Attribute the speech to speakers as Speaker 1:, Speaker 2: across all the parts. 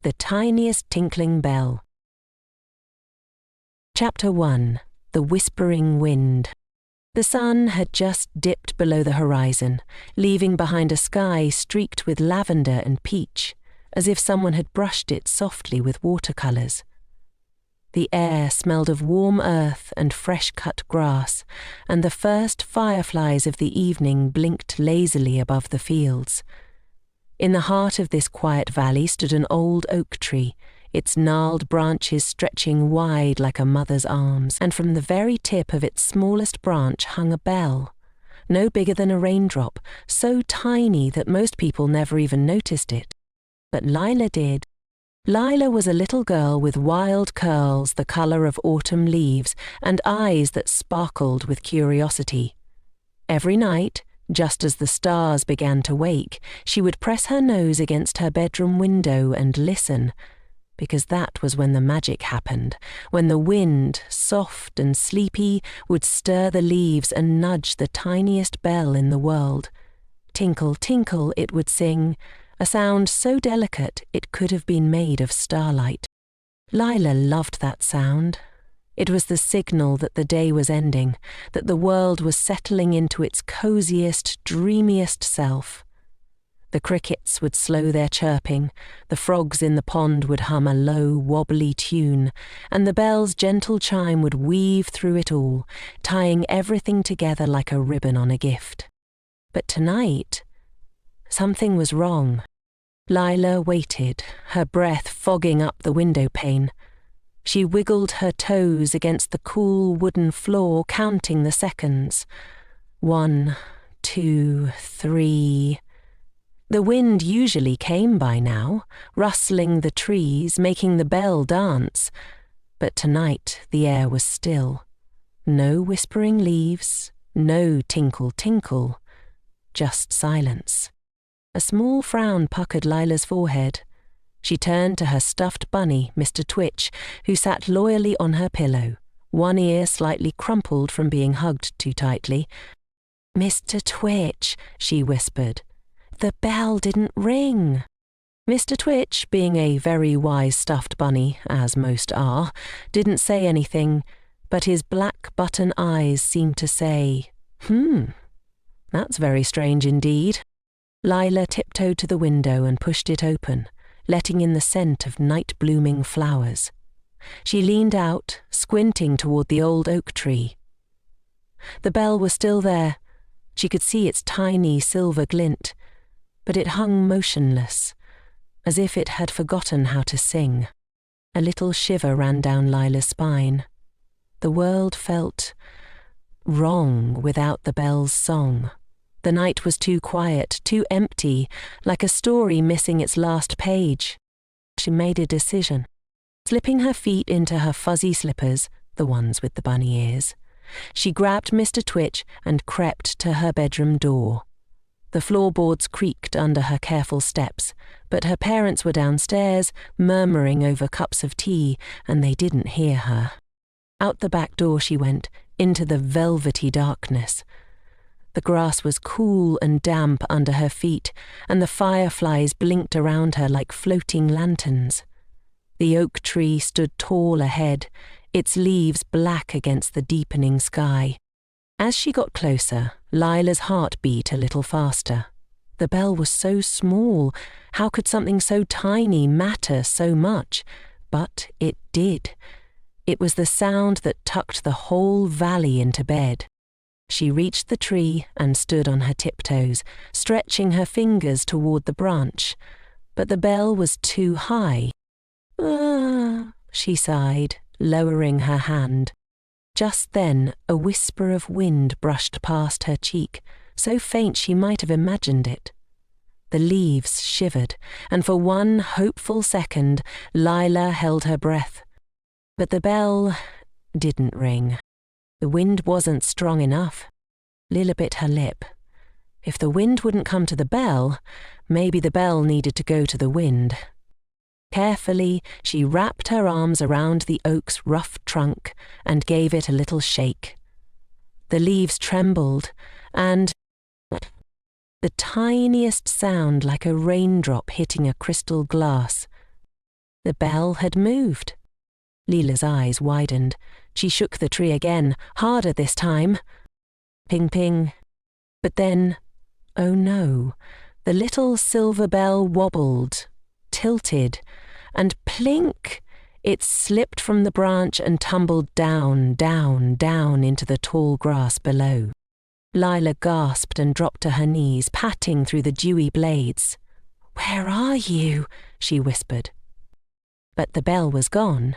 Speaker 1: The Tiniest Tinkling Bell. Chapter 1. The Whispering Wind. The sun had just dipped below the horizon, leaving behind a sky streaked with lavender and peach, as if someone had brushed it softly with watercolours. The air smelled of warm earth and fresh-cut grass, and the first fireflies of the evening blinked lazily above the fields. In the heart of this quiet valley stood an old oak tree, its gnarled branches stretching wide like a mother's arms, and from the very tip of its smallest branch hung a bell, no bigger than a raindrop, so tiny that most people never even noticed it. But Lila did. Lila was a little girl with wild curls the colour of autumn leaves and eyes that sparkled with curiosity. Every night, just as the stars began to wake, she would press her nose against her bedroom window and listen, because that was when the magic happened, when the wind, soft and sleepy, would stir the leaves and nudge the tiniest bell in the world. Tinkle, tinkle, it would sing, a sound so delicate it could have been made of starlight. Lila loved that sound. It was the signal that the day was ending, that the world was settling into its cosiest, dreamiest self. The crickets would slow their chirping, the frogs in the pond would hum a low, wobbly tune, and the bell's gentle chime would weave through it all, tying everything together like a ribbon on a gift. But tonight, something was wrong. Lila waited, her breath fogging up the window pane. She wiggled her toes against the cool wooden floor, counting the seconds. 1, 2, 3. The wind usually came by now, rustling the trees, making the bell dance. But tonight the air was still. No whispering leaves, no tinkle tinkle, just silence. A small frown puckered Lila's forehead. She turned to her stuffed bunny, Mr. Twitch, who sat loyally on her pillow, one ear slightly crumpled from being hugged too tightly. "Mr. Twitch," she whispered, "the bell didn't ring." Mr. Twitch, being a very wise stuffed bunny, as most are, didn't say anything, but his black button eyes seemed to say, That's very strange indeed." Lila tiptoed to the window and pushed it open, letting in the scent of night-blooming flowers. She leaned out, squinting toward the old oak tree. The bell was still there. She could see its tiny silver glint, but it hung motionless, as if it had forgotten how to sing. A little shiver ran down Lila's spine. The world felt wrong without the bell's song. The night was too quiet, too empty, like a story missing its last page. She made a decision. Slipping her feet into her fuzzy slippers, the ones with the bunny ears, she grabbed Mr. Twitch and crept to her bedroom door. The floorboards creaked under her careful steps, but her parents were downstairs, murmuring over cups of tea, and they didn't hear her. Out the back door she went, into the velvety darkness. The grass was cool and damp under her feet, and the fireflies blinked around her like floating lanterns. The oak tree stood tall ahead, its leaves black against the deepening sky. As she got closer, Lila's heart beat a little faster. The bell was so small, how could something so tiny matter so much? But it did. It was the sound that tucked the whole valley into bed. She reached the tree and stood on her tiptoes, stretching her fingers toward the branch. But the bell was too high. "Ah," she sighed, lowering her hand. Just then, a whisper of wind brushed past her cheek, so faint she might have imagined it. The leaves shivered, and for one hopeful second, Lila held her breath. But the bell didn't ring. The wind wasn't strong enough. Lila bit her lip. If the wind wouldn't come to the bell, maybe the bell needed to go to the wind. Carefully, she wrapped her arms around the oak's rough trunk and gave it a little shake. The leaves trembled, and the tiniest sound like a raindrop hitting a crystal glass The bell had moved. Leela's eyes widened. She shook the tree again, harder this time. Ping, ping. But then, oh no, the little silver bell wobbled, tilted, and plink! It slipped from the branch and tumbled down, down, down into the tall grass below. Lila gasped and dropped to her knees, patting through the dewy blades. "Where are you?" she whispered. But the bell was gone,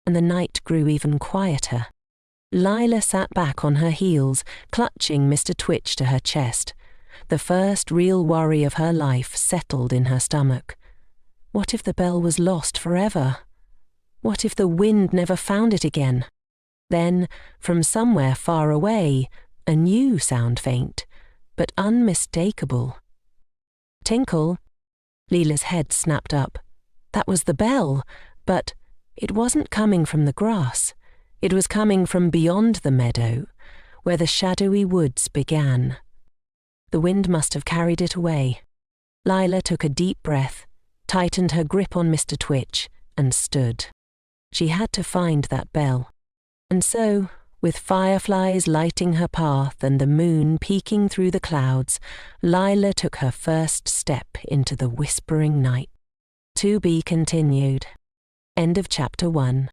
Speaker 1: and the night grew even quieter. Lila sat back on her heels, clutching Mr. Twitch to her chest. The first real worry of her life settled in her stomach. What if the bell was lost forever? What if the wind never found it again? Then, from somewhere far away, a new sound, faint, but unmistakable. Tinkle. Leela's head snapped up. That was the bell, but it wasn't coming from the grass. It was coming from beyond the meadow, where the shadowy woods began. The wind must have carried it away. Lila took a deep breath, tightened her grip on Mr. Twitch, and stood. She had to find that bell. And so, with fireflies lighting her path and the moon peeking through the clouds, Lila took her first step into the whispering night. To be continued. End of chapter 1.